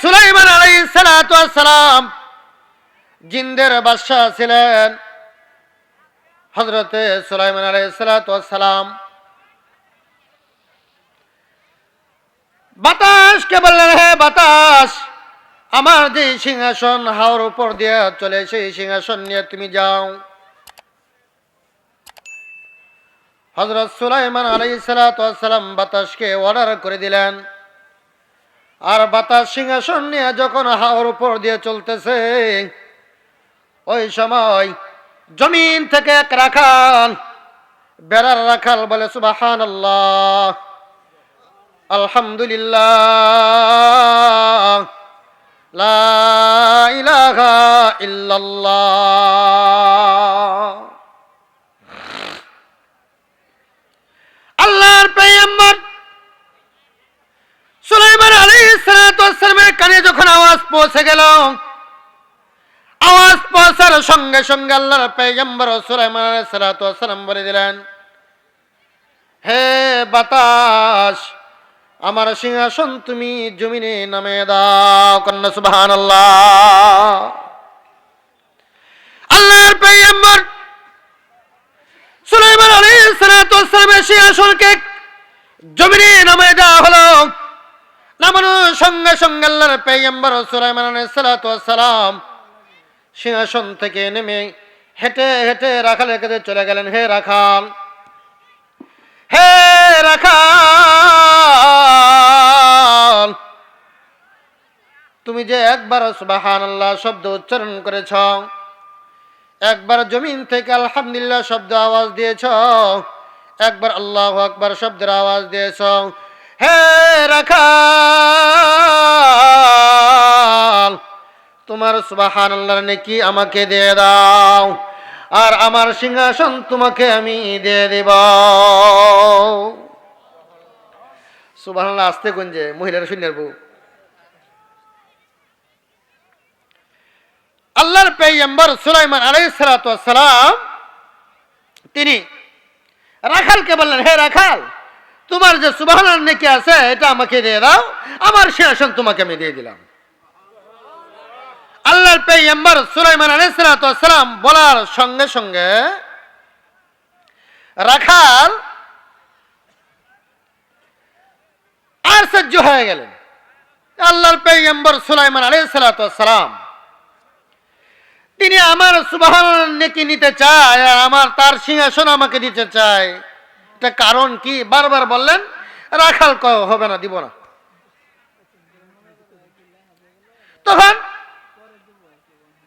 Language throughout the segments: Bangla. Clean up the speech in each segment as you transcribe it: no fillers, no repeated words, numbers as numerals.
সুলাইমান আলাইহিস সালাতু ওয়াস সালাম জিনদের বাদশা ছিলেন। হযরতে সুলাইমান আলাইহিস সালাতু ওয়াস সালাম বাতাসকে বললেন, হে বাতাস, আমার যে সিংহাসন হাওর উপর দিয়ে চলে সেই সিংহাসন নিয়ে তুমি যাও। হযরত সুলাইমান আলাইহিস সালাতু ওয়াস সালাম বাতাসকে অর্ডার করে দিলেন। আর বাতাস সিংহাসন নিয়ে যখন হাওর উপর দিয়ে চলতেছে, ওই সময় জমিন থেকে এক রাখাল, বেড়ার রাখাল বলে সুবহানাল্লাহ, আলহামদুলিল্লাহ, লা ইলাহা ইল্লাল্লাহ। আল্লাহর পয়গম্বর সুলাইমান আলাইহিস সালাতু ওয়াস সালামের কানে যখন আওয়াজ পৌঁছে গেল, আওয়াজ পৌঁছার সঙ্গে সঙ্গে আল্লাহর পয়গম্বর সুলাইমান আলাইহিস সালাতু ওয়াস সালাম বলে দিলেন, হে বাতাস, আমার সিংহাসন তুমি জমিনে নামিয়ে দাও। কন্যা সুবহানাল্লাহ। আল্লাহর পয়গম্বর সুলাইমান আলাইহিস সালাতু ওয়াস সালামের সিংহাসনকে জমিনে নামিয়ে দেওয়া হলো। নামানোর সঙ্গে সঙ্গে আল্লাহর পয়গম্বর সুলাইমান আলাইহিস সালাতু ওয়াস সালাম সিংহাসন থেকে নেমে হেঁটে হেঁটে রাখালের কাছে চলে গেলেন। হে রাখাল, হে রাখাল, তুমি যে একবার সুবহানাল্লাহ শব্দ উচ্চারণ করেছ, একবার জমিন থেকে আলহামদুলিল্লাহ শব্দ আওয়াজ দিয়েছ, একবার আল্লাহু আকবার শব্দের আওয়াজ দিয়েছ, হে রাখাল, তোমার সুবহানাল্লাহর নেকি আমাকে দিয়ে দাও, আর আমার সিংহাসন তোমাকে আমি দিয়ে দেব। সুবহানাল্লাহ আস্তে গুঞ্জে, মহিলারা শুনে নেব। আল্লাহর পয়গম্বর সুলাইমান আলাইহিস সালাতু ওয়াস সালাম তিনি রাখালকে বললেন, হে রাখাল, তোমার যে সুবহানাল্লাহ নেকি আছে এটা আমাকে দিয়ে দাও, আমার সিংহাসন তোমাকে আমি দিয়ে দিলাম। আল্লাহর পয়গম্বর সুলাইমান আলাইহিস সালাতু ওয়াস সালাম বলার সঙ্গে সঙ্গে রাখাল আশ্চর্য হয়ে গেলেন। আল্লাহর পয়গম্বর সুলাইমান আলাইহিস সালাতু ওয়াস সালাম তিনি আমার সুবহানাল্লাহ নেকি নিতে চায় আর আমার তার সিংহাসন আমাকে দিতে চায়, এটা কারণ কি? বারবার বললেন। রাখাল হবে না, দিব না। তখন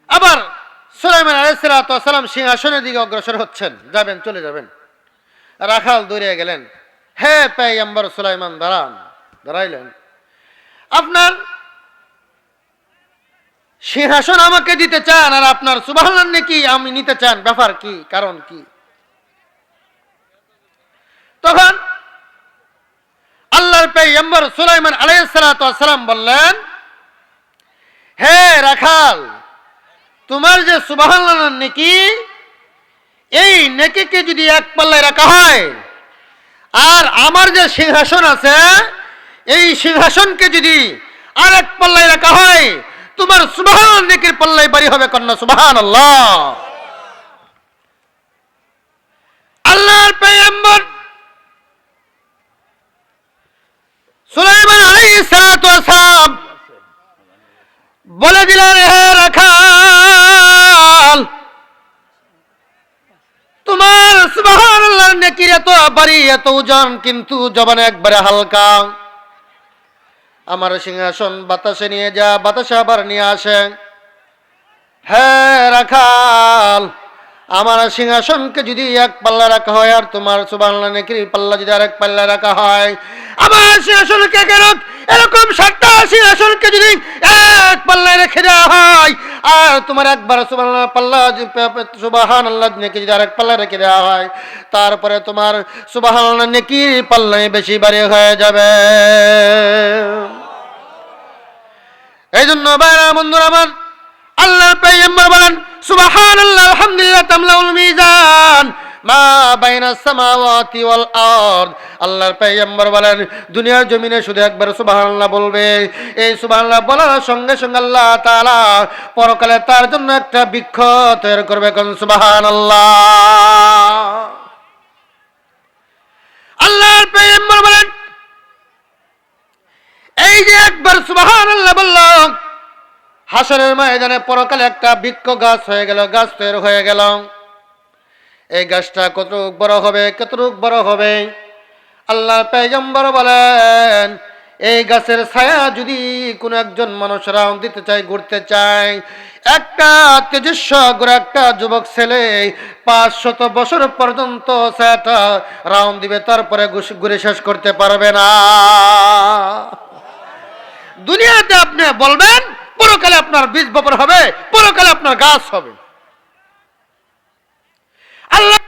আবার সুলাইমান আলাইহিস সালাতু ওয়াস সালাম সিংহাসনের দিকে অগ্রসর হচ্ছেন, যাবেন, চলে যাবেন। রাখাল দৌড়ে গেলেন, হে পয়গম্বর সুলাইমান, দাঁড়ান। দাঁড়াইলেন, আপনার সিংহাসন আমাকে দিতে চান আর আপনার সুবহানাল্লাহ নেকি আমি নিতে চান, ব্যাপার কি, কারণ কি? তখন আল্লাহর পয়গম্বর সুলাইমান আলাইহিস সালাতু ওয়াস সালাম বললেন, হে রাখাল, তোমার যে সুবহানাল্লাহ নেকি, এই নেকিকে যদি এক পাল্লায় রাখা হয় আর আমার যে সিংহাসন আছে এই সিংহাসনকে যদি আর এক পাল্লায় রাখা হয়, তোমার সুবহানাল্লাহ নেকির পাল্লায় বাড়ি হবে। কন্যা সুবহানাল্লাহ। আল্লাহর পয়গম্বর সুলাইমান আলাইহিস সালাতু ওয়াস সালাম বলে দিলেন, হে রাখাল, তোমার সুবহানাল্লাহ নেকির এত বাড়ি, এত ওজন, কিন্তু জবানে একবারে হালকা। আমার সিংহাসন বাতাসে নিয়ে যা, বাতাসে আবার নিয়ে আসে। হে রাখাল, আমার সিংহাসনকে যদি এক পাল্লা রাখা হয় আর তোমার সুবহানাল্লাহ নেকির পাল্লা যদি আর এক পাল্লা রাখা হয়, আমার সিংহাসনকে কেন এরকম 7টা সিংহাসনকে যদি এক পাল্লায় রেখে দেওয়া হয় আর তোমার একবার সুবহানাল্লাহ পাল্লা, সুবহানাল্লাহ নেকি যদি আর এক পাল্লা রেখে দেওয়া হয়, তারপরে তোমার সুবহানাল্লাহ নেকির পাল্লায় বেশি বাড়ি হয়ে যাবে। এই জন্য ভাইরা বন্ধুরা আমার, আল্লাহর পয়গম্বর বলেন, সুবহানাল্লাহ আলহামদুলিল্লাহ তামলাউল মিজান মা বাইনাস সামাওয়াতি ওয়াল আরদ। আল্লাহর পয়গম্বর বলেন দুনিয়ার জমিনে শুধু একবার সুবহানাল্লাহ বলবে, এই সুবহানাল্লাহ বলার সঙ্গে সঙ্গে আল্লাহ তাআলা পরকালে তার জন্য একটা বৃক্ষ তৈরি করবে। কোন সুবহানাল্লাহ। আল্লাহর পয়গম্বর বলেন এই যে একবার সুবহানাল্লাহ বললাম, হাসরের ময়দানে পরকালে একটা বৃক্ষ গাছ হয়ে গেল, গাছ তৈরি হয়ে গেল। এই গাছটা কতটুক বড় হবে, কতটুক বড় হবে? আল্লাহর পয়গম্বর বলেন এই গাছের ছায়া যদি কোনো একজন মানুষ রাউন্ড দিতে চায়, ঘুরতে চায়, একটা তেজস্ব একটা যুবক ছেলে 500 বছর পর্যন্ত ছায়াটা রাউন্ড দিবে, তারপরে ঘুরে শেষ করতে পারবে না। দুনিয়াতে আপনি বলবেন পরকালে আপনার বীজ বপন হবে, পরকালে আপনার গাছ হবে। আল্লাহ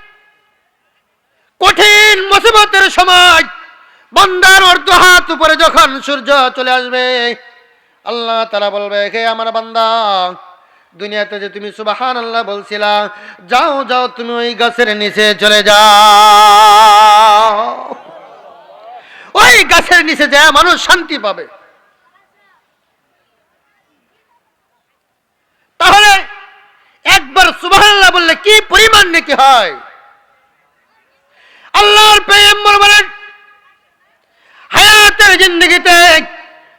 কঠিন মুসিবতের সময় বান্দার অর্ধ হাত উপরে যখন সূর্য চলে আসবে, আল্লাহ তাআলা বলবে হে আমার বান্দা, দুনিয়াতে যে তুমি সুবহানাল্লাহ বলছিলা, যাও যাও তুমি ওই গাছের নিচে চলে যাও। ওই গাছের নিচে যায় মানুষ শান্তি পাবে। তাহলে একবার সুবহানাল্লাহ বললে কি পরিমাণ নেকি হয়। আল্লাহর পয়গম্বর বলেন হায়াতের জিন্দেগিতে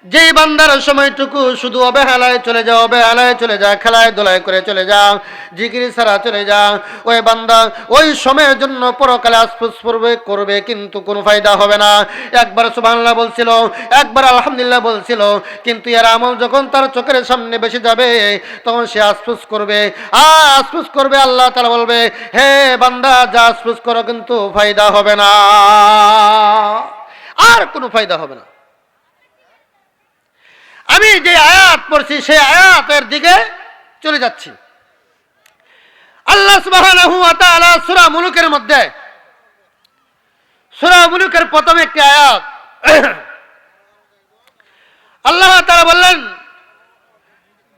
যেই বান্দার সময়টুকু শুধু অবহেলায় চলে যাও, অবহেলায় চলে যা, খেলায় দোলায় করে চলে যাও, জিকির ছাড়া চলে যাও, ওই বান্দা ওই সময়ের জন্য পরকালে আফসোস করবে কিন্তু কোনো ফায়দা হবে না। একবার সুবহানাল্লাহ বলছিল, একবার আলহামদুলিল্লাহ বলছিল, কিন্তু এর আমল যখন তার চোখের সামনে বেশি যাবে তখন সে আফসোস করবে, আফসোস করবে। আল্লাহ তাআলা বলবে হে বান্দা যা আফসোস করো কিন্তু ফায়দা হবে না, আর কোনো ফায়দা হবে না। আমি যে আয়াত পড়ছি সেই আয়াতের দিকে চলে যাচ্ছি। আল্লাহ সুবহানাহু ওয়া তাআলা সূরা মুলুকের মধ্যে, সূরা মুলুকের প্রথম একটি আয়াত আল্লাহ তাআলা বললেন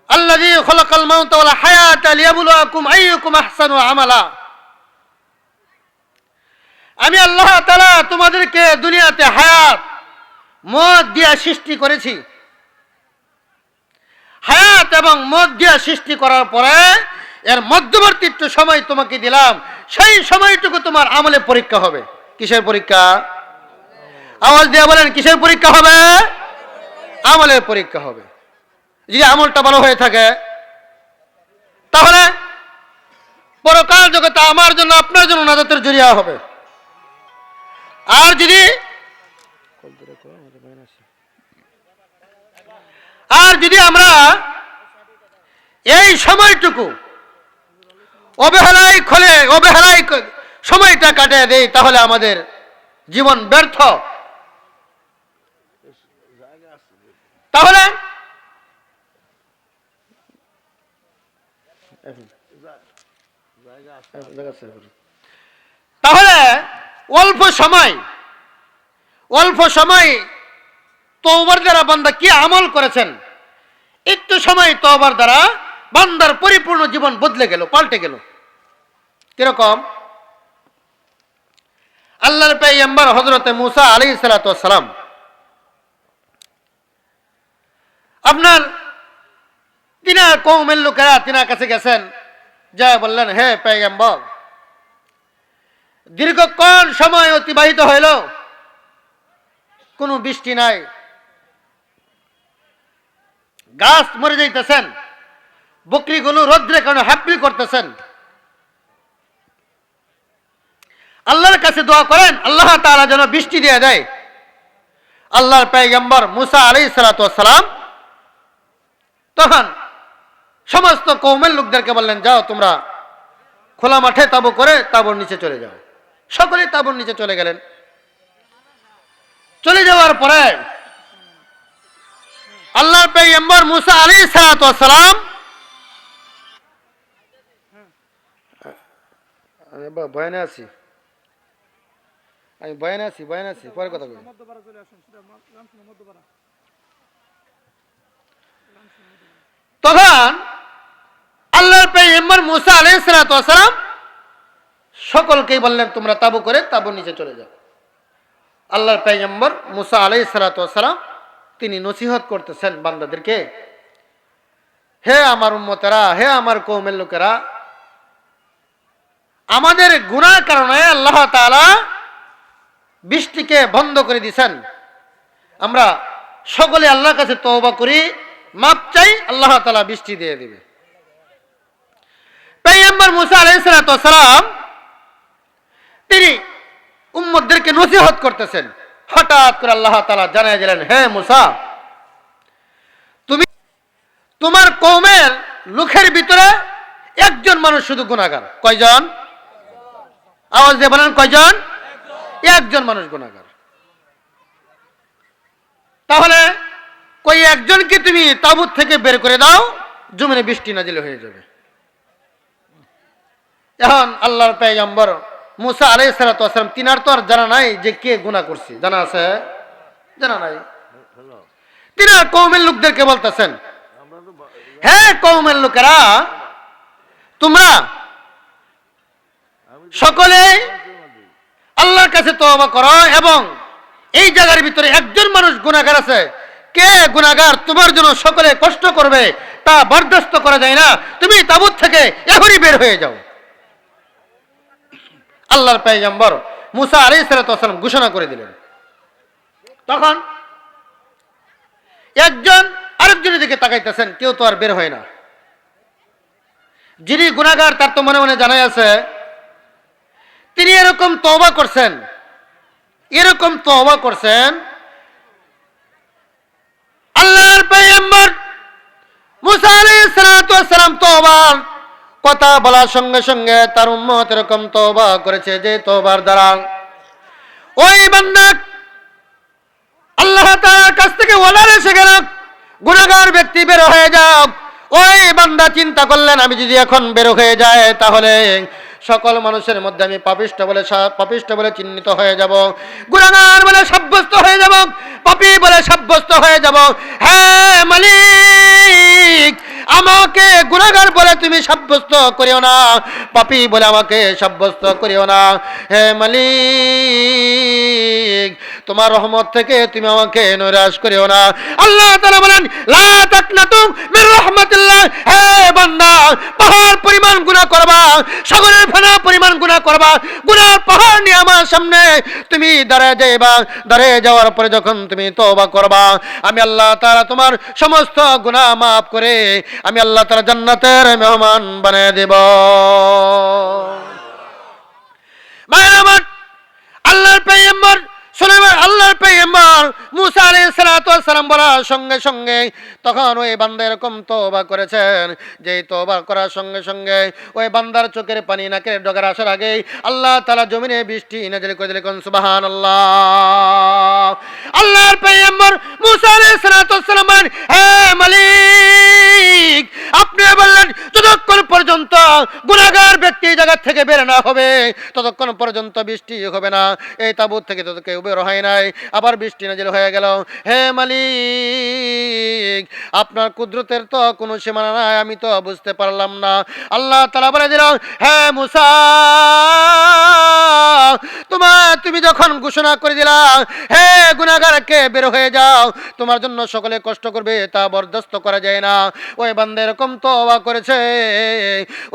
আল্লাযী খালাকাল মাউতা ওয়াল হায়াতা লিয়াবলুয়াকুম আইয়ুকুম আহসানু আমালা। আমি আল্লাহ তাআলা তোমাদেরকে দুনিয়াতে হায়াত মওত দিয়ে সৃষ্টি করেছি। হায়াত এবং মওত দিয়ে সৃষ্টি করার পরে এর মধ্যবর্তী একটু সময় তোমাকে দিলাম, সেই সময়টুকু তোমার আমলে পরীক্ষা হবে। কিসের পরীক্ষা? আওয়াজ দিয়ে বলেন কিসের পরীক্ষা হবে? আমলের পরীক্ষা হবে। যদি আমলটা ভালো হয়ে থাকে তাহলে পরকাল জগতে আমার জন্য আপনার জন্য নাজাতের জরিয়া হবে। আর যদি আমরা এই সময়টুকু অবহেলায় সময়টা কাটিয়ে দেই তাহলে আমাদের জীবন ব্যর্থ। তাহলে অল্প সময় তওবার দ্বারা বান্দা কি আমল করেছেন, একটু সময় তওবার দ্বারা বান্দার পরিপূর্ণ জীবন বদলে গেল, পাল্টে গেল। কিরকম? আল্লাহর পয়গম্বর হযরতে মূসা আলাইহিস সালাতু ওয়াস সালাম আপনার তিনার কওমের লোকেরা তিনার কাছে গেছেন, যা বললেন হে পয়গম্বর, দীর্ঘক্ষণ সময় অতিবাহিত হইল, কোনো বৃষ্টি নাই, গাছ মরে যাইতেছেন, বকরিগুলো রোদ্রে কারণে হ্যাপি করতেছেন। আল্লাহর কাছে দোয়া করেন আল্লাহ তাআলা যেন বৃষ্টি দিয়ে দেয়। আল্লাহর পয়গম্বর মূসা আলাইহিস সালাতু ওয়াস সালাম তখন সমস্ত কওমের লোকদেরকে বললেন যাও তোমরা খোলা মাঠে তাঁবু করে তাঁবুর নিচে চলে যাও। সকলেই তাঁবুর নিচে চলে গেলেন। চলে যাওয়ার পরে আল্লাহর পয়গম্বর মূসা আলাইহিস সালাতু ওয়াস সালাম আমি বয়ানে আছি পরে কথা বলি। তখন আল্লাহর পয়গম্বর মূসা আলাইহিস সালাতু ওয়াস সালাম সকলকেই বললেন তোমরা তাবু করে তাবু নিচে চলে যাও। আল্লাহর পয়গম্বর মুসা আলাইহিস সালাতু ওয়াস সালাম তিনি নসিহত করতেছেন বান্দাদেরকে, হে আমার উম্মতেরা, হে আমার কওমের লোকেরা, আমাদের গুনার কারণে আল্লাহ তাআলা বৃষ্টিকে বন্ধ করে দিয়েছেন। আমরা সকলে আল্লাহর কাছে তওবা করি, মাপ চাই, আল্লাহ তাআলা বৃষ্টি দিয়ে দিবে। পয়গম্বর মুসা আলাইহিস সালাতু ওয়াস সালাম তিনি উম্মতদেরকে নসিহত করতেছেন। হঠাৎ করে আল্লাহ তাআলা জানায় দিলেন, হে মুসা, তুমি তোমার কওমের লোকের ভিতরে একজন মানুষ শুধু গুনাহগার। কয়জন? আওয়াজ দিয়ে বলেন, কয়জন? একজন মানুষ গুনাহগার। তাহলে কই একজনকে তুমি তাবুত থেকে বের করে দাও, জমিনে বৃষ্টি নাজিল হয়ে যাবে। এখন আল্লাহর পয়গম্বর মুসা আলাইহিস সালাতু ওয়াস সালাম তিনার তো আর জানা নাই যে কে গুনাহ করছে, জানা আছে? জানা নাই। তিনার কওমের লোকদেরকে বলতেছেন, হে কওমের লোকেরা, তোমরা সকলে আল্লাহর কাছে তওবা করো এবং এই জায়গার ভিতরে একজন মানুষ গুনাহগার আছে। কে গুনাহগার তোমার জন্য সকলে কষ্ট করবে তা বরদাস্ত করা যায় না, তুমি তাবুত থেকে এখনই বের হয়ে যাও। আল্লাহর পয়গম্বর মুসা আলাইহিস সালাতু ওয়াস সালাম ঘোষণা করে দিলেন। তখন একজন আরেকজনের দিকে তাকাইতেছেন, কেউ তো আর বের হয় না। যিনি গুনাহগার তার তো মনে মনে জানাই আছে, তিনি এরকম তওবা করছেন, এরকম তওবা করছেন। আল্লাহর পয়গম্বর মুসা আলাইহিস সালাতু ওয়াস সালাম তওবার কথা বলার সঙ্গে সঙ্গে তার উম্মত এরকম তওবা করেছে যে তওবার দ্বারা ওই বান্দা আল্লাহ তাআলার কাছ থেকে ওয়াদা এসে গেল, গুনাহগার ব্যক্তি বের হয়ে যাও। ওই বান্দা চিন্তা করলেন, আমি যদি এখন বের হয়ে যায় তাহলে সকল মানুষের মধ্যে আমি পাপিষ্ঠ বলে চিহ্নিত হয়ে যাব, গুনাহগার বলে সাব্যস্ত হয়ে যাব, পাপী বলে সাব্যস্ত হয়ে যাব। হ্যাঁ মালিক, আমাকে গুনাহগার বলে তুমি সাব্যস্ত করিও না, পাপী বলে আমাকে সাব্যস্ত করিও না। হে মালিক, তোমার রহমত থেকে তুমি আমাকে নৈরাশ করিও না। আল্লাহ তাআলা বলেন, লা তাকনাতু মির রাহমাতিল্লাহ। হে বান্দা, পাহাড় পরিমাণ গুনাহ করবা, সাগরের ফেনা পরিমাণ গুনাহ করবা, গুনার পাহাড় নিয়ে আমার সামনে তুমি দাঁড়ায় যাইবা। দাঁড়িয়ে যাওয়ার পরে যখন তুমি তওবা করবা, আমি আল্লাহ তাআলা তোমার সমস্ত গুনাহ মাফ করে আমি আল্লাহ তাআলা জান্নাতের মেহমান বানিয়ে দেব। আল্লাহর পয়গম্বর সুলাইমান, আল্লাহর পয়গম্বর মুসা আলাইহিস সালাতু ওয়াস সালাম বলার সঙ্গে সঙ্গে তখন ওই বান্দা এরকম তওবা করেছেন, যেই তওবা করার সঙ্গে সঙ্গে ওই বান্দার চোখের পানি নাকের ডগার আসার আগেই আল্লাহ তাআলা জমিনে বৃষ্টি নাজিল করে দিলেন। সুবহানাল্লাহ। আল্লাহর পয়গম্বর মুসা আলাইহিস সালাতু ওয়াস সালাম বলেন, হে মালিক, আপনি বললেন যতক্ষণ পর্যন্ত গুনাহগার ব্যক্তি জায়গা থেকে বের না হবে ততক্ষণ পর্যন্ত বৃষ্টি হবে না। এই তাবুত থেকে তো কেউ বের হয় নাই, আবার বৃষ্টি নাজিল হয়ে গেল। হে মালিক, আপনার কুদরতের তো কোনো সীমানা নাই, আমি তো বুঝতে পারলাম না। আল্লাহ তাআলা বলে দিল, হে মুসা, তুমি যখন ঘোষণা করে দিলা হে গুনাহগারকে বের হয়ে যাও, তোমার জন্য সকলে কষ্ট করবে তা বরদাস্ত করা যায় না। ওই বান্দা এরকম তওবা করেছে,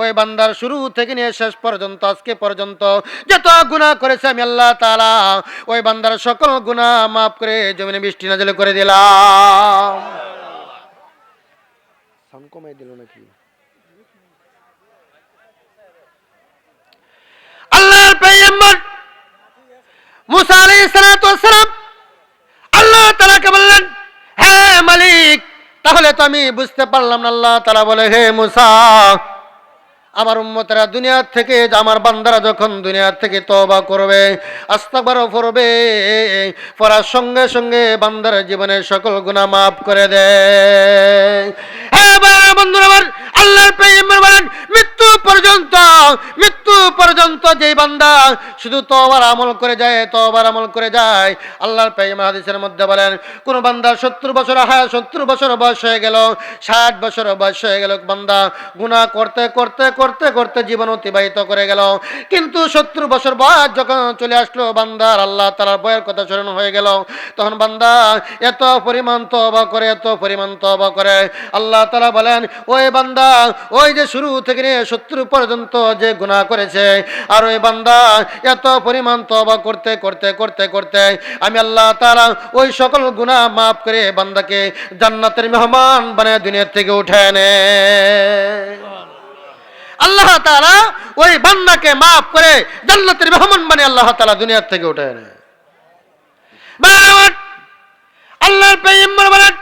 ওই বান্দার শুরু থেকে নিয়ে শেষ পর্যন্ত আজকে পর্যন্ত যত গুনাহ করেছে আমি আল্লাহ তাআলা ওই বান্দার সকল গুনাহ মাফ করে জমিনে বৃষ্টি নাজিল করে দিলাম। সাউন্ড কমাই দিল নাকি? আল্লাহর পয়গম্বর মুসা আলাইহিস সালাতু ওয়াস সালাম আল্লাহ তাআলাকে বললেন, হে মালিক, তাহলে তো আমি বুঝতে পারলাম না। আল্লাহ তাআলা বলে, হে মুসা, আমার উম্মতেরা দুনিয়া থেকে, আমার বান্দারা যখন দুনিয়া থেকে তওবা করবে, ইস্তিগফার করবে, পড়ার সঙ্গে সঙ্গে বান্দার জীবনের সকল গুনাহ মাফ করে দেয়। হে বন্ধুরা আমার, আল্লাহর পয়গম্বর বলেন মৃত্যু পর্যন্ত যেই বান্দা শুধু তওবার আমল করে যায় আল্লাহর পয়গম্বর হাদিসের মধ্যে বলেন কোন বান্দা 70 বছর বয়স হয়ে গেল, 60 বছর বয়স হয়ে গেল, বান্দা গুনাহ করতে জীবন অতিবাহিত করে গেল, কিন্তু 70 বছর বয়স যখন চলে আসলো বান্দার আল্লাহ তাআলার ভয়ের কথা স্মরণ হয়ে গেল, তখন বান্দা এত পরিমাণ তওবা করে আল্লাহ তাআলা বলেন ওই বান্দা ওই যে শুরু থেকে নিয়ে 70 পর্যন্ত যে গুনাহ করেছে, আর ওই বান্দা এত পরিমাণ তওবা করতে আমি আল্লাহ তাআলা ওই সকল গুনাহ মাফ করে বান্দাকে জান্নাতের মেহমান বানায় দুনিয়া থেকে উঠায় নেয়। আল্লাহ তাআলা ওই বান্দাকে মাফ করে জান্নাতের মেহমান বানিয়ে আল্লাহ তাআলা দুনিয়া থেকে উঠায় নেয়। আল্লাহর পয়গম্বর বলেন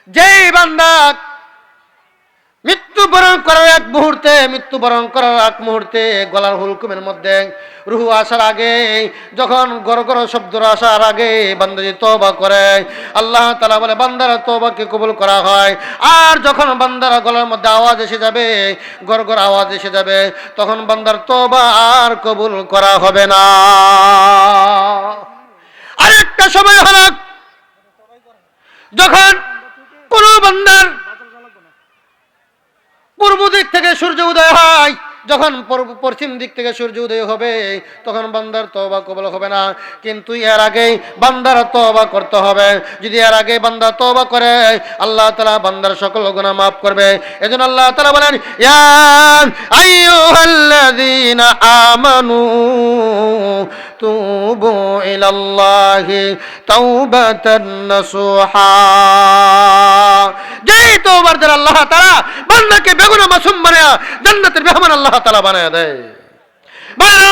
যেই বান্দা মৃত্যুবরণ করার এক মুহূর্তে গলার হুলকুমের মধ্যে রূহ আসার আগে, যখন গড় শব্দ আসার আগে বান্দা যে তওবা করে আল্লাহ তাআলা বলে বান্দার তওবাকে কবুল করা হয়। আর যখন বান্দার গলার মধ্যে আওয়াজ এসে যাবে, গড় আওয়াজ এসে যাবে, তখন বান্দার তওবা আর কবুল করা হবে না। আরেকটা সময় হলো যখন কোন বান্দার পূর্ব দিক থেকে সূর্য উদয় হয়, যখন পশ্চিম দিক থেকে সূর্য উদয় হবে তখন বান্দার তওবা কবুল হবে না, কিন্তু এর আগেই বান্দার তওবা করতে হবে। যদি এর আগে বান্দা তওবা করে আল্লাহ তাআলা বান্দার সকল গুনাহ মাফ করবে। এজন্য আল্লাহ তাআলা বলেন ইয়া আইয়ুহাল্লাযীনা আমানু তুবু ইলাল্লাহি তাওবাতান নাসুহা। যেই তওবার দ্বারা আল্লাহ তাআলা বান্দাকে বেগুনাহ মাসুম বানায়া জান্নাতের মেহমান আল্লাহ তাআলা বানায়া দেয়।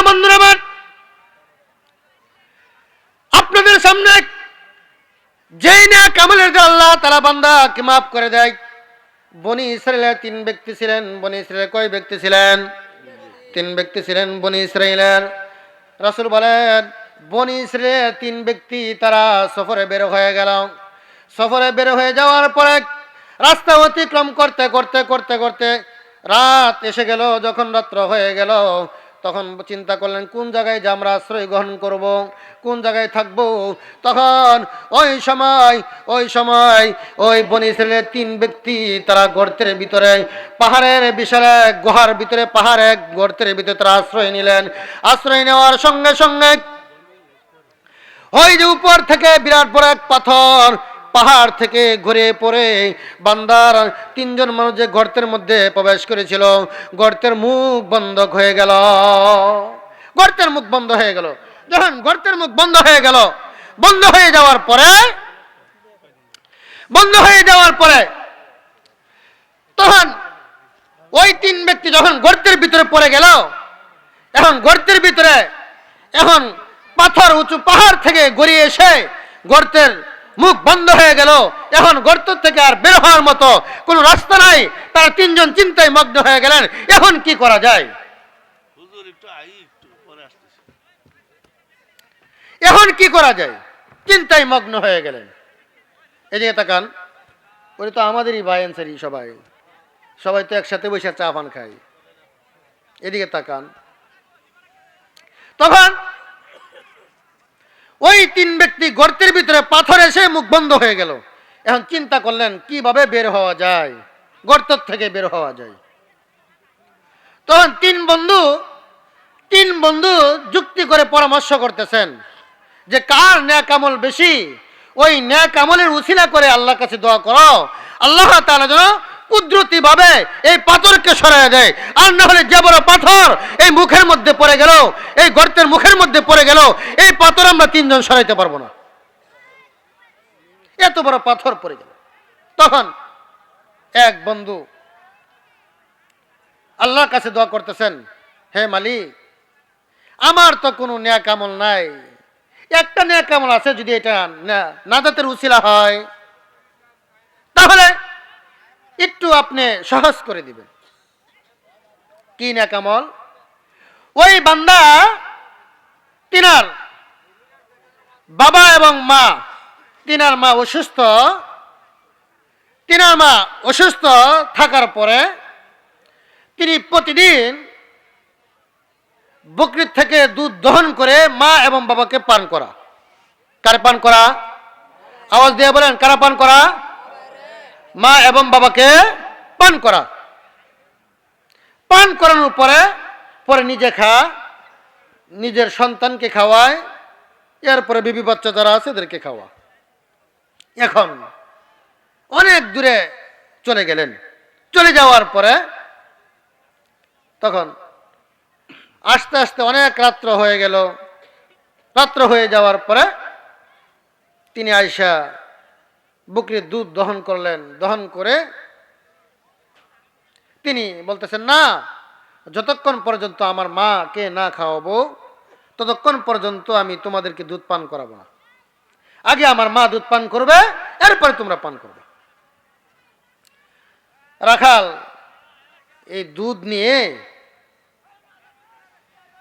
বন্ধুরা আমার, আপনাদের সামনে যেই নেক আমলের দ্বারা আল্লাহ তাআলা বান্দাকে মাফ করে দেয়। বনি ইসরাঈলের 3 ব্যক্তি ছিলেন। বনি ইসরাঈলের কয় ব্যক্তি ছিলেন? 3 ব্যক্তি ছিলেন বনি ইসরাঈলের। রাসূল বলেন বনি ইসরাঈলের 3 ব্যক্তি তারা সফরে বের হয়ে গেল। সফরে বের হয়ে যাওয়ার পরে রাস্তা অতিক্রম করতে রাত এসে গেল। যখন রাত্র হয়ে গেল তখন চিন্তা করলেন কোন জায়গায় যে আমরা আশ্রয় গ্রহণ করব, কোন জায়গায় থাকব। তখন ওই সময় ওই বনি ইসরাঈলের 3 ব্যক্তি তারা গর্তের ভিতরে, পাহাড়ের বিশাল এক গুহার ভিতরে, পাহাড়ের গর্তের ভিতরে তারা আশ্রয় নিলেন। আশ্রয় নেওয়ার সঙ্গে সঙ্গে ওই যে উপর থেকে বিরাট বড় এক পাথর পাহাড় থেকে ঘুরে পড়ে বান্দার 3 জন মানুষ যে গর্তের মধ্যে প্রবেশ করেছিল, গর্তের মুখ বন্ধ হয়ে গেল। যখন গর্তের মুখ বন্ধ হয়ে যাওয়ার পরে তখন ওই 3 ব্যক্তি যখন গর্তের ভিতরে পড়ে গেল, এখন পাথর উঁচু পাহাড় থেকে গড়িয়ে এসে গর্তের মুখ বন্ধ হয়ে গেল। এখন গর্ত থেকে আর বের হওয়ার মতো কোনো রাস্তা নাই। তারা 3 জন চিন্তায় মগ্ন হয়ে গেলেন এখন কি করা যায়। চিন্তায় মগ্ন হয়ে গেলেন। এদিকে তাকান, ওই তো আমাদেরই ভাই আনসারি, সবাই তো একসাথে বসে চা পান খায়। এদিকে তাকান, তখন ওই 3 ব্যক্তি গর্তের ভিতরে পাথর এসে মুখ বন্ধ হয়ে গেল। এখন চিন্তা করলেন কিভাবে বের হওয়া যায়, গর্ত থেকে বের হওয়া যায়। তখন 3 বন্ধু যুক্তি করে পরামর্শ করতেছেন যে কার নেক আমল বেশি, ওই নেক আমলের উসিলা করে আল্লাহর কাছে দোয়া করো, আল্লাহ তাআলা যেন কুদরতি ভাবে এই পাথরকে সরায় দেয়। আর না হলে যে বড় পাথর এই মুখের মধ্যে পড়ে গেল, এই গর্তের মুখের মধ্যে পড়ে গেল, এই পাথর আমরা 3 জন সরাইতে পারবো না। এত বড় পাথর পড়ে গেল। তখন এক বন্ধু আল্লাহর কাছে দোয়া করতেছেন, হে মালিক, আমার তো কোনো নেক আমল নাই, একটা নেক আমল আছে, যদি এটা নাজাতের উসিলা হয় তাহলে একটু আপনি সহজ করে দিবেন। কি নেক আমল? ওই বান্দা তিনার বাবা এবং মা, তিনার মা অসুস্থ থাকার পরে তিনি প্রতিদিন বকরির থেকে দুধ দহন করে মা এবং বাবাকে পান করা। কার পান করা? আওয়াজ দিয়ে বলেন, কারা পান করা? মা এবং বাবাকে পান করা। পান করানোর পরে পরে নিজে নিজের সন্তানকে খাওয়ায়, এরপরে বিবি বাচ্চা যারা আছে এদেরকে খাওয়া। এখন অনেক দূরে চলে গেলেন। চলে যাওয়ার পরে তখন আস্তে আস্তে অনেক রাত্র হয়ে গেল। রাত্র হয়ে যাওয়ার পরে তিনি আয়েশা বকরির দুধ দহন করলেন। দহন করে তিনি বলতেছেন, না, যতক্ষণ পর্যন্ত আমার মাকে না খাওয়াবো ততক্ষণ পর্যন্ত আমি তোমাদেরকে দুধ পান করাবো না। আগে আমার মা দুধ পান করবে, এরপরে তোমরা পান করবে। রাখাল এই দুধ নিয়ে,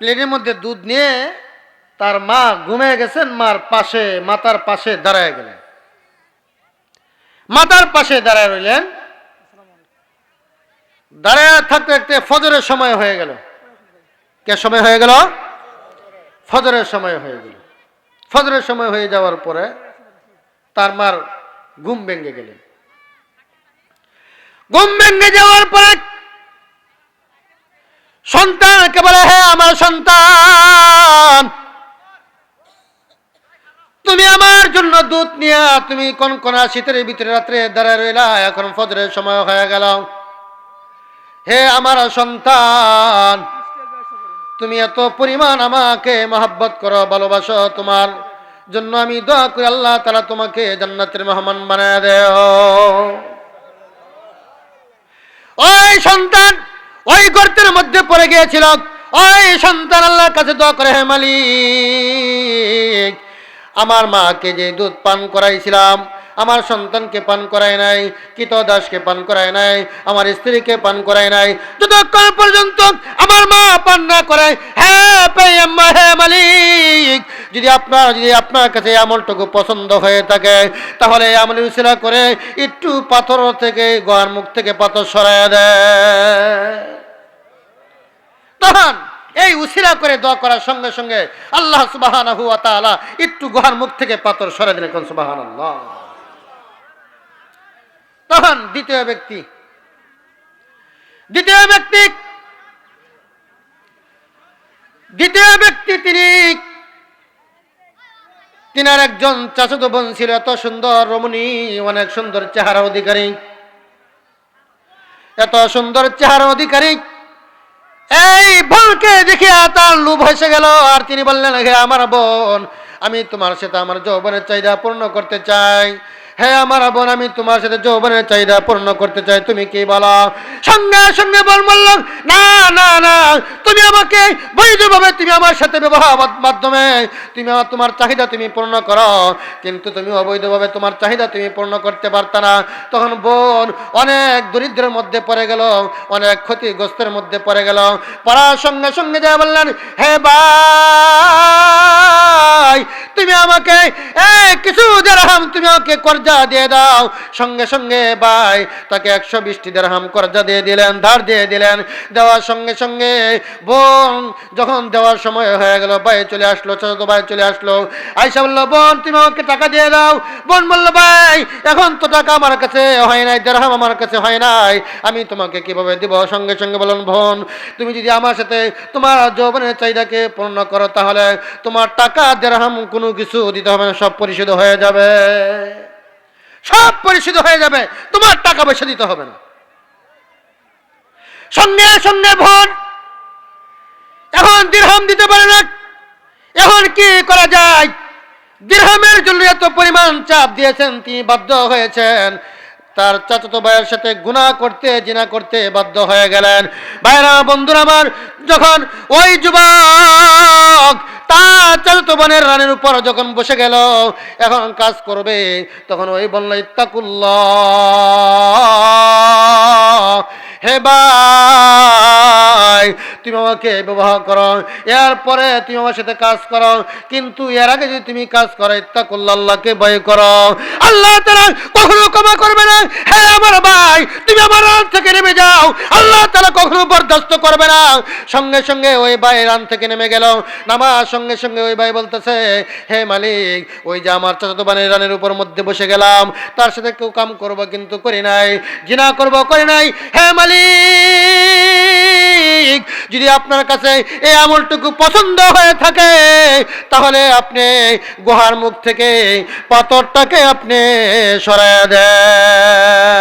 প্লেটের মধ্যে দুধ নিয়ে তার মা ঘুমিয়ে গেছেন, মাতার পাশে দাঁড়ায় গেলেন। মাতার পাশে দাঁড়ায় রইলেন। দাঁড়ায় থাকতে থাকতে ফজরের সময় হয়ে গেল। কে সময় হয়ে গেল? ফজরের সময় হয়ে গেল। ফজরের সময় হয়ে যাওয়ার পরে তার মার ঘুম ভেঙে গেলেন। ঘুম ভেঙে যাওয়ার পরে সন্তানকে বলে, হে আমার সন্তান, তুমি আমার জন্য দুধ নিয়ে তুমি কনকনা শীতের ভিতরে রাত্রে দাঁড়ায় রইলা, এখন ফজরের সময় হয়ে গেল। হে আমার সন্তান, তুমি এত পরিমাণ আমাকে মহব্বত করো, ভালোবাসো, তোমার জন্য আমি দোয়া করি আল্লাহ তাআলা তোমাকে জান্নাতের মেহমান বানায় দেও। ওই সন্তান ওই গর্তের মধ্যে পড়ে গিয়েছিল। ওই সন্তান আল্লাহর কাছে দোয়া করে, হে মালিক, আমার মাকে যে দুধ পান করাইছিলাম আমার সন্তানকে পান করায় নাই, কৃতদাসকে পান করায় নাই, আমার স্ত্রীকে পান করায় নাই, যতক্ষণ পর্যন্ত আমার মা পান না করায়, হ্যাঁ পেয়াম্মা, হে মালিক, যদি আপনার কাছে আমলটুকু পছন্দ হয়ে থাকে তাহলে আমলের উসিলা করে একটু পাথর থেকে গোয়ার মুখ থেকে পাথর সরাইয়া দেয়। তখন এই উসিলা করে দোয়া করার সঙ্গে সঙ্গে আল্লাহ সুবহানাহু ওয়া তাআলা একটু গুহার মুখ থেকে পাথর সরাই দিলেন। কোন সুবহানাল্লাহ। তখন দ্বিতীয় ব্যক্তি তিনার একজন চাচাতো বোন ছিল, এত সুন্দর রমণী, অনেক সুন্দর চেহারা অধিকারী, এত সুন্দর চেহারা অধিকারী। এই বোনকে দেখিয়া তার লোভ এসে গেল, আর তিনি বললেন, হে আমার বোন, আমি তোমার সাথে আমার যৌবনের চাহিদা পূর্ণ করতে চাই। হে আমার বোন, আমি তোমার সাথে যৌবনের চাহিদা পূর্ণ করতে চাই, তুমি কি বলো? সঙ্গে সঙ্গে বোন বলল, না না না, তুমি আমাকে বৈধভাবে তুমি আমার সাথে বিবাহ মাধ্যমে তুমি তোমার চাহিদা তুমি পূর্ণ করো, কিন্তু তুমি অবৈধভাবে তোমার চাহিদা তুমি পূর্ণ করতে পারত না। তখন বোন অনেক দরিদ্রের মধ্যে পড়ে গেল, অনেক ক্ষতিগ্রস্তের মধ্যে পড়ে গেল। পড়ার সঙ্গে সঙ্গে যা বললেন, হে ভাই, তুমি আমাকে কিছু দিরহাম তুমি আমাকে কর্জা দিয়ে দাও। সঙ্গে সঙ্গে ভাই তাকে 120টি দিরহাম কর্জা দিয়ে দিলেন, ধার দিয়ে দিলেন। দেওয়ার সঙ্গে সঙ্গে বোন যখন দেওয়ার সময় হয়ে গেল, ভাই চলে আসলো, ছোট ভাই চলে আসলো। আয়েশা বলল, বোন তুমি আমাকে টাকা দিয়ে দাও। বোন বলল, ভাই এখন তো টাকা আমার কাছে হয় নাই, দিরহাম আমার কাছে হয় নাই, আমি তোমাকে কিভাবে দিব? সঙ্গে সঙ্গে বললেন, বোন তুমি যদি আমার সাথে তোমার যৌবনের চাহিদাকে পূর্ণ করো তাহলে তোমার টাকা দিরহাম কোনো কিছু দিতে হবে না, সব পরিশোধ হয়ে যাবে, সব পরিশোধ হয়ে যাবে, তোমার টাকা পয়সা দিতে হবে না। সঙ্গে সঙ্গে বোন এখন দিরহাম দিতে পারে না। এখন কি করা যায়? দিরহামের জন্য এত পরিমাণ চাপ দিয়েছেন, তিনি বাধ্য হয়েছেন তার চাচাতো ভাইয়ের সাথে জিনা করতে বাধ্য হয়ে গেলেন। ভাইরা বন্ধুরা আমার, যখন ওই যুবক তার চাচাতো বোনের রানের উপর যখন বসে গেল এখন কাজ করবে, তখন ওই বলল, ইত্তাকুল্লাহ, হে ভাই তুমি আমাকে ব্যবহার করো, এরপরে তুমি আমার সাথে কাজ করো, কিন্তু এর আগে যদি তুমি কাজ করো ইত্তাকুল্লাহ, আল্লাহকে ভয় করো, আল্লাহ তাআলা কখনো ক্ষমা করবে না। হে আমার ভাই তুমি আমার রান থেকে নেমে যাও, আল্লাহ তাআলা কখনো বরদাস্ত করবে না। সঙ্গে সঙ্গে ওই ভাই রান থেকে নেমে গেল, নামার সঙ্গে সঙ্গে ওই ভাই বলতেছে, হে মালিক ওই যে আমার চাচাতো বোনের রানের উপর মধ্যে বসে গেলাম, তার সাথে কেউ কাম করবো কিন্তু করি নাই, জিনা করবো করি নাই, হে মালিক যদি আপনার কাছে এই আমলটুকু পছন্দ হয়ে থাকে তাহলে আপনি গুহার মুখ থেকে পাথরটাকে আপনি সরায় দেন।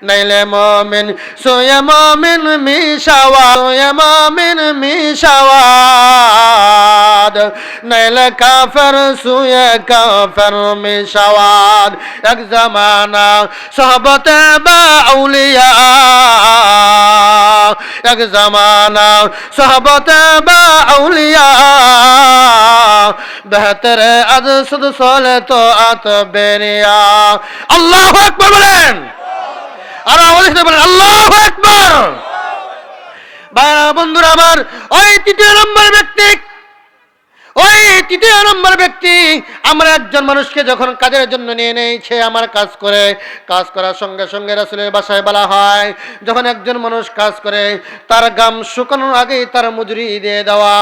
নাইলে মমিন সোয়া মমিন মিশাওয়াদ, সোয়া মমিন মিশাওয়াদ, নাইলে কাফের সোয়া কাফের মিশাওয়াদ। এক জামানা সাহাবাতে বা আউলিয়া, এক জামানা সাহাবাতে বা আউলিয়া, বেহতর আজ শুধু সলে তো আত বেরিয়া। আল্লাহু আকবার বলেন, আর আওয়াজ দিয়ে বলেন আল্লাহু আকবার। ভাইরা বন্ধুরা আমার, ওই তৃতীয় নম্বর ব্যক্তি আমরা একজন মানুষকে যখন কাজের জন্য নিয়ে নেই, সে আমার কাজ করে, কাজ করার সঙ্গে সঙ্গে রাসূলের বাসায় বলা হয় যখন একজন মানুষ কাজ করে তার গাম শুকানোর আগেই তার মজুরি দিয়ে দেওয়া,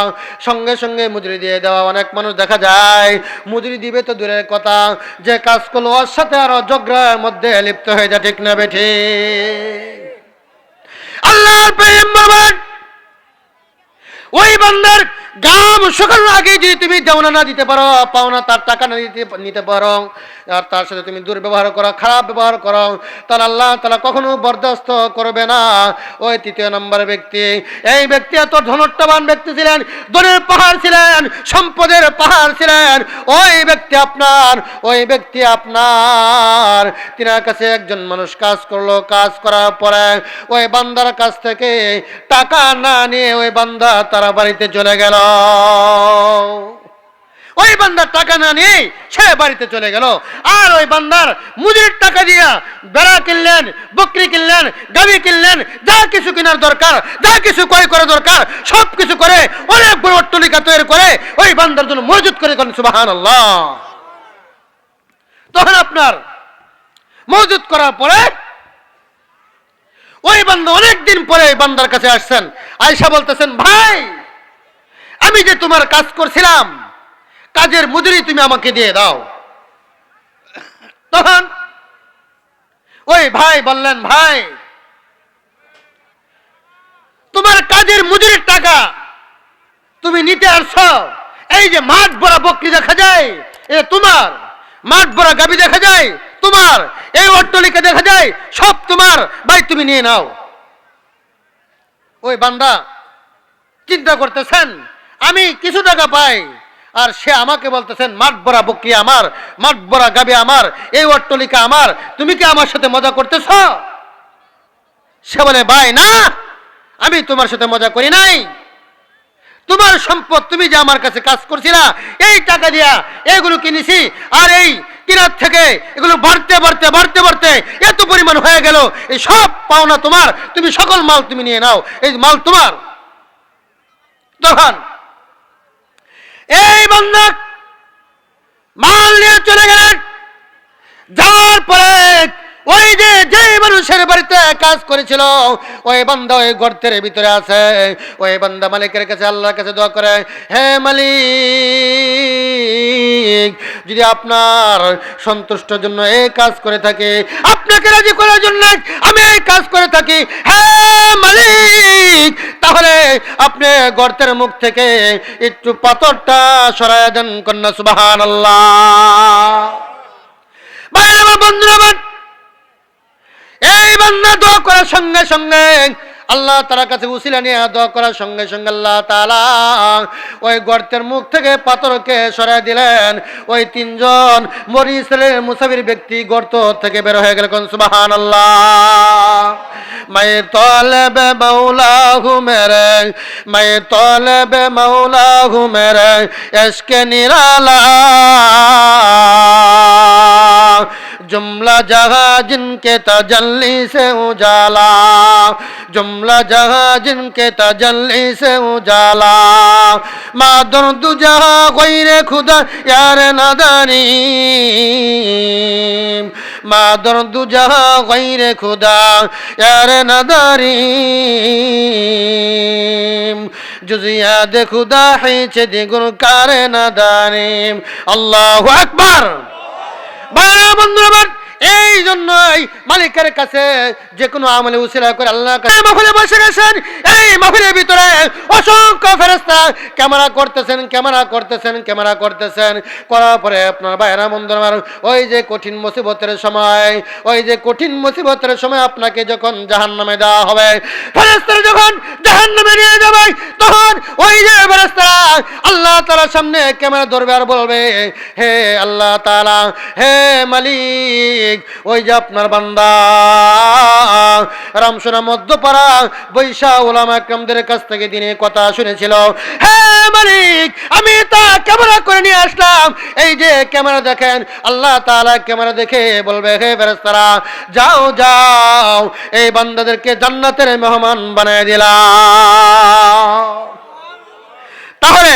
সঙ্গে সঙ্গে মজুরি দিয়ে দেওয়া। অনেক মানুষ দেখা যায় মজুরি দিবে তো দূরের কথা, যে কাজ করলো ওর সাথে আরো ঝগড়ার মধ্যে লিপ্ত হয়ে যায়, ঠিক না বেঠি? আল্লাহর পয়গম্বর বলেন ওই বান্দার গাম শুকানোর আগে যদি তুমি দেওনা না দিতে পারো, পাওনা তার টাকা না নিতে পারো, আর তার সাথে তুমি দুর্ব্যবহার করো, খারাপ ব্যবহার করো, তাহলে আল্লাহ তাআলা কখনো বরদাস্ত করবে না। ওই তৃতীয় নম্বর ব্যক্তি, এই ব্যক্তি এত ধনট্টবান ব্যক্তি ছিলেন, ধনের পাহাড় ছিলেন, সম্পদের পাহাড় ছিলেন। ওই ব্যক্তি আপনার তিনার কাছে একজন মানুষ কাজ করলো, কাজ করার পরে ওই বান্দার কাছ থেকে টাকা না নিয়ে ওই বান্দা তারা বাড়িতে চলে গেল। ওই বান্দার টাকা না নিয়ে সে বাড়িতে চলে গেল, আর ওই বান্দার মুদির টাকা দিয়া বেড়া কিনলেন, বকরি কিনলেন, গাভী কিনলেন, যা কিছু কেনার দরকার, যা কিছু ক্রয় করা দরকার সব কিছু করে অনেক বড় অট্টালিকা তৈরি করে ওই বান্দার জন্য মজুদ করে করেন সুবহানাল্লাহ। তখন আপনার মজুদ করার পরে ওই বান্দা অনেকদিন পরে ওই বান্দার কাছে আসছেন, আয়েশা বলতেছেন, ভাই আমি যে তোমার কাজ করছিলাম কাজের মজুরি তুমি আমাকে দিয়ে দাও। তখন ওই ভাই বললেন, ভাই তোমার কাজের মজুরির টাকা তুমি নিতে আসছো, এই যে মাঠ ভরা বকরি দেখা যায় এ তোমার, মাঠ ভরা গাভী দেখা যায় তোমার, এই অট্টালিকা দেখা যায় সব তোমার, ভাই তুমি নিয়ে নাও। ওই বান্দা চিন্তা করতেছেন আমি কিছু টাকা পাই, আর সে আমাকে বলতেছেন মাঠ ভরা বকরি আমার, মাঠ ভরা গাভী আমার, এই অট্টালিকা আমার, তুমি কি আমার সাথে মজা করতেছ? সে বলে, ভাই না, আমি তোমার সাথে মজা করি নাই, তোমার সম্পদ তুমি যে আমার কাছে কাজ করছিলা এই টাকা দিয়া এগুলো কিনেছি, আর এই কিনার থেকে এগুলো বাড়তে বাড়তে বাড়তে বাড়তে এত পরিমাণ হয়ে গেল, এই সব পাওনা তোমার, তুমি সকল মাল তুমি নিয়ে নাও, এই মাল তোমার। তখন এই বান্দা মাল নিয়ে চলে গেলেন, যাওয়ার পরে ওই যে মানুষের বাড়িতে কাজ করেছিল ওই বান্দা ওই গর্তের ভিতরে আছে। ওই বান্দা মালিকের কাছে, আল্লাহর কাছে দোয়া করে, হে মালিক যদি আপনার সন্তুষ্টর জন্য এই কাজ করে থাকি, আপনাকে রাজি করার জন্য আমি এই কাজ করে থাকি, হে মালিক তাহলে আপনি গর্তের মুখ থেকে একটু পাথরটা সরায়া দেন, কন্যা সুবহানাল্লাহ। ভাই আমার বন্ধুরা, এই বান্দা দোয়া করার সঙ্গে সঙ্গে আল্লাহ তাআলার কাছে উসিলা নিয়ে দোয়া করার সঙ্গে সঙ্গে আল্লাহ তাআলা ওই গর্তের মুখ থেকে পাথরকে সরাই দিলেন। ওই তিনজন বনী ইসরাইলের মুসাফির ব্যক্তি গর্ত থেকে বের হয়ে গেল, কোন সুবহানাল্লাহ। मैं तौलब मौला हूँ मेरे, मैं तौलब मौला हूँ मेरे इश्क निराला, जुमला जहां जिनके तजल्ली से उजाला, जुमला जहां जिनके तजल्ली से उजाला, मादर दु जहां गैरे खुदा यार नादानी, मादर दु जहां गैरे खुदा यार नादानी, जुजियाद खुदा है चेदी गुरकार नादानी। আল্লাহু আকবার। ভাইরা বন্ধুরা, এই জন্যই মালিকের কাছে যে কোনো আমলে উসিলা করে আল্লাহর কাছে মাহফিলে বসে গেছেন। এই মাহফিলের ভিতরে অসংখ্য ফেরেশতা ক্যামেরা করতেছেন করার পরে আপনার ভাইরা বন্ধুরা, ওই যে কঠিন মুসিবতের সময় আপনাকে যখন জাহান্নামে দেওয়া হবে, ফেরেশতারা যখন জাহান্নামে নিয়ে যাবে, তখন ওই যে ফেরেশতারা আল্লাহ তাআলার সামনে ক্যামেরা ধরবে আর বলবে, হে আল্লাহ তাআলা, হে মালিক, ওই যে আপনার বান্দা রামসোনা মধ্যপাড়া বৈশা ওলামা একরামদের কাছ থেকে দিনে কথা শুনেছিল, হে মালিক, আমি তা ক্যামেরা করে নিয়ে আসলাম। এই যে ক্যামেরা দেখেন, আল্লাহ তাআলা ক্যামেরা দেখে বলবে, হে ফেরেশতারা, যাও যাও, এই বান্দাদেরকে জান্নাতের মেহমান বানিয়ে দিলাম। তাহলে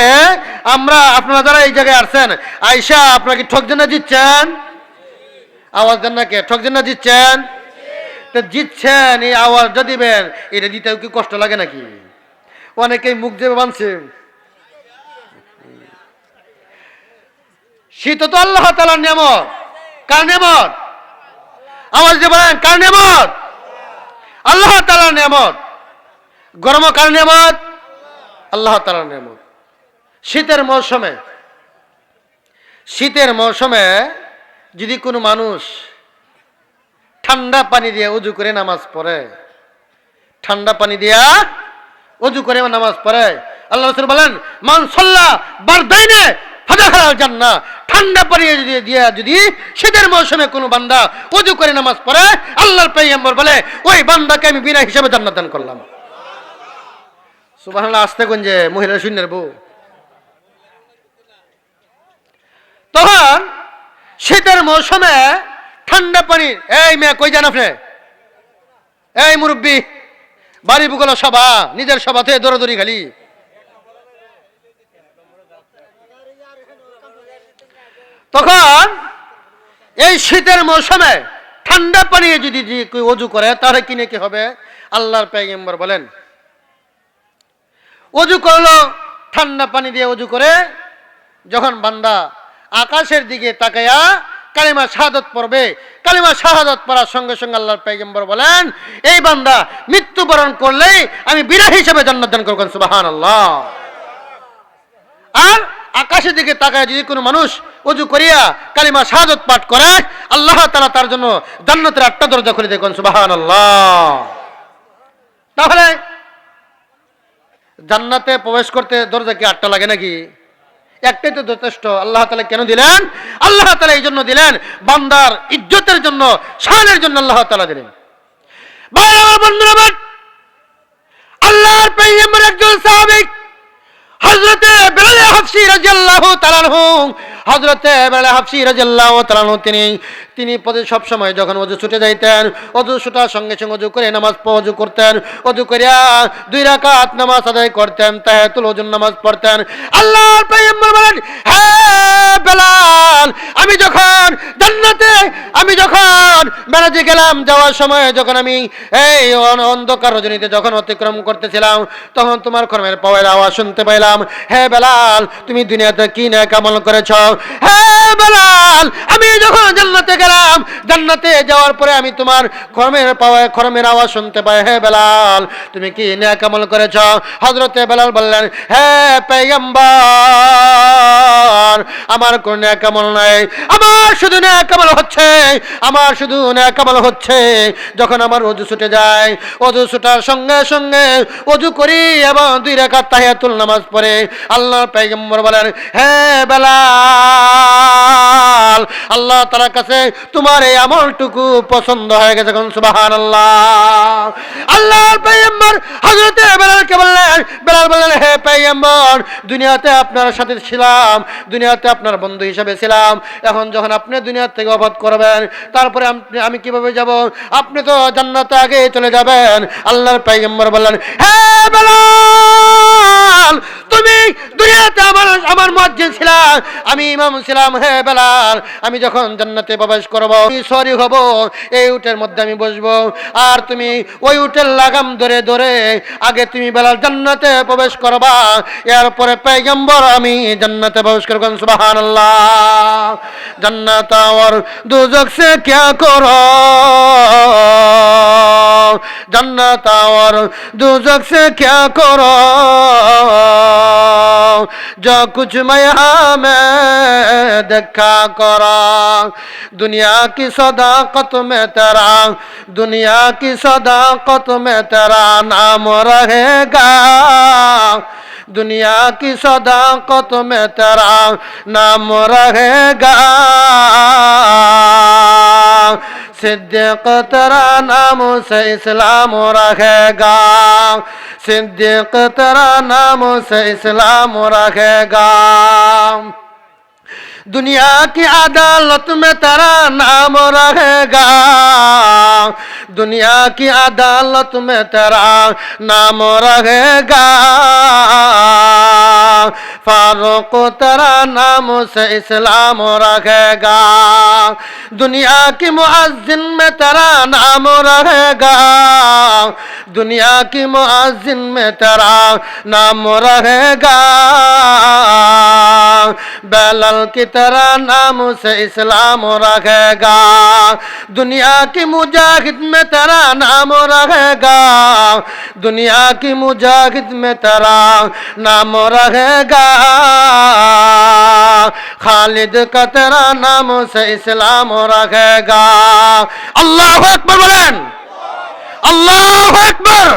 আপনারা যারা এই জায়গায় আসছেন, আয়েশা আপনাকে ঠকছেন না জিতছেন? আওয়াজ দেন না কে? ঠকছেন না জিতছেন? তো জিতছেন, এই আওয়াজটা দিবেন, এটা দিতেও কি কষ্ট লাগে নাকি? অনেকেই মুখ যে বানছে। শীত তো আল্লাহ তাআলার নিয়ামত। কার নিয়ামত? আওয়াজ দিয়ে বলেন, কার নিয়ামত? আল্লাহ তাআলার নিয়ামত। গরম কার নিয়ামত? আল্লাহ তাআলার নিয়ামত। শীতের মৌসুমে যদি কোনো মানুষ ঠান্ডা পানি দিয়ে ওযু করে নামাজ পড়ে, আল্লাহ রাসূল বলেন, মান সাল্লা বারদাইনে ফাদাখালাল জান্নাহ। ঠান্ডা পানি দিয়ে যদি শীতের মৌসুমে কোনো বান্দা ওযু করে নামাজ পড়ে, আল্লাহর পয়গম্বর বলে, ওই বান্দাকে আমি বিনা হিসাবে জান্নাত দান করলাম। সুবহানাল্লাহ। আস্তে গঞ্জে মহিলা শূন্যের বউ। তখন শীতের মৌসুমে ঠান্ডা পানি, এই মেয়ে কই যান আপনি? এই মুরব্বী, বাড়ি বুকলা সভা, নিজের সভাতে দৌড়াদৌড়ি খালি। তখন এই শীতের মৌসুমে ঠান্ডা পানি যদি ওযু করে, তাহলে কিনে কি হবে? আল্লাহর পয়গম্বর বলেন, ওযু করলো ঠান্ডা পানি দিয়ে ওযু করে, যখন বান্দা আকাশের দিকে তাকায়া কালিমা শাহাদাত পড়বে, কালিমা শাহাদাত পড়ার সঙ্গে সঙ্গে আল্লাহর পয়গম্বর বলেন, এই বান্দা মৃত্যুবরণ করলেই আমি বিনা হিসেবে জান্নাত দান করব। সুবহানাল্লাহ। আর আকাশের দিকে তাকায় যদি কোনো মানুষ ওযু করিয়া কালিমা শাহাদাত পাঠ করে, আল্লাহ তাআলা তার জন্য জান্নাতের 8টা দরজা খুলে দেন। সুবহানাল্লাহ। তাহলে জান্নাতে প্রবেশ করতে দরজা কি 8টা লাগে নাকি? একটাই তো যথেষ্ট। আল্লাহ তাআলা কেন দিলেন? আল্লাহ তাআলা এই জন্য দিলেন, বান্দার ইজ্জতের জন্য, শানের জন্য আল্লাহ তাআলা দিলেন। ভাইরা আমার, বন্ধুরা আমার, আল্লাহর পয়গম্বর একজন সাহাবী হযরতে বেলাল হাবশী রাদিয়াল্লাহু তাআলা আনহু, হযরতে বেলাল হাবশী রাদিয়াল্লাহু তাআলা আনহু তিনি সব সময় যখন ওযু ছুটে যাইতেন, ওযু ছুটার সঙ্গে সঙ্গে ওযু করে নামাজ ওযু করতেন, ওযু করিয়া 2 রাকাত নামাজ আদায় করতেন, তাহিয়াতুল ওযুর নামাজ পড়তেন। আল্লাহর পয়গম্বর বলেন, হে বেলাল, আমি যখন মেরাজে গেলাম, যাওয়ার সময় যখন আমি এই অন্ধকার রজনীতে যখন অতিক্রম করতেছিলাম, তখন তোমার কর্মের পাওয়ার আওয়াজ শুনতে পাইলাম। হে বেলাল, তুমি দুনিয়াতে কি নেক আমল করেছো? হে বেলাল, আমি যখন জান্নাতে গেলাম, জান্নাতে যাওয়ার পরে আমি তোমার কর্মের আওয়াজ শুনতে পাই। হে বেলাল, তুমি কি নেক আমল করেছো? হযরতে বেলাল বললেন, হে পয়গম্বর, আমার কোন নেক আমল নাই, আমার শুধু নেক আমল হচ্ছে যখন আমার ওযু ছুটে যায়, ওযু ছুটার সঙ্গে সঙ্গে ওযু করি এবং 2 রাকাত তাহিয়াতুল নামাজ পড়ে। আল্লাহর পয়গম্বর বলেন, হে বেলাল, আল্লাহ তাআলার কাছে তোমার এই আমলটুকু পছন্দ হয়ে গেছে। সুবহানাল্লাহ। আল্লাহর পয়গম্বর হযরত বেলালকে বললেন, বেলাল বললেন, হে পয়গম্বর, দুনিয়াতে আপনার সাথে ছিলাম, দুনিয়াতে আপনার বন্ধু হিসেবে ছিলাম, এখন যখন আপনি দুনিয়া থেকে ওফাত করবেন তারপরে আমি কিভাবে যাব? আপনি তো জান্নাতে আগে চলে যাবেন। আল্লাহর পয়গম্বর বললেন, হে বেলাল, তুমি দুনিয়াতে আমার মুয়াজ্জিন ছিলা, আমি ইমাম ছিলাম। হে বেলাল, আমি যখন জান্নাতে প্রবেশ করব, সরি হব, এই উটের মধ্যে আমি বসবো, আর তুমি ওই উটের লাগাম ধরে ধরে আগে তুমি বেলাল জান্নাতে প্রবেশ করবা, এরপরে পয়গম্বর আমি জান্নাতে প্রবেশ করব। সুবহানাল্লাহ। জান্নাত और दोजख से क्या करो, जन्नत और दोजख से क्या करो, जो कुछ मैं में देखा करो, दुनिया की सदाकत में तेरा, दुनिया की सदाकत में तेरा नाम रहेगा, दुनिया की सदाकत में तेरा नाम रहेगा, सिद्दीक तेरा नाम से इस्लाम रहेगा, सिद्दीक तेरा नाम से इस्लाम रहेगा, दुनिया की अदालत में तेरा नाम रहेगा, दुनिया की अदालत में तेरा नाम रहेगा, फारूक तेरा नाम से इस्लाम रहेगा, दुनिया की मुअज्जिन में तेरा नाम रहेगा, दुनिया की मुअज्जिन में तेरा नाम रहेगा, बेलाल की तेरा नाम से इस्लाम रहेगा, दुनिया की मुजाहिद में तेरा नाम रहेगा, दुनिया की मुजाहिद में तेरा नाम रहेगा, खालिद का तेरा नाम से इस्लाम रहेगा। अल्लाहु আকবার বলেন, আল্লাহু আকবার।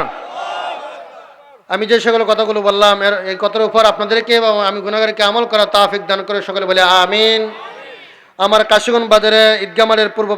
আমি যে সকল কথাগুলো বললাম এই কথার উপর আপনাদেরকে এবং আমি গুনাহগারকে আমল করা তৌফিক দান করে সকলে বলে আমিন। আমার কাশিগঞ্জ বাজারে ঈদগাহ মাঠের পূর্ব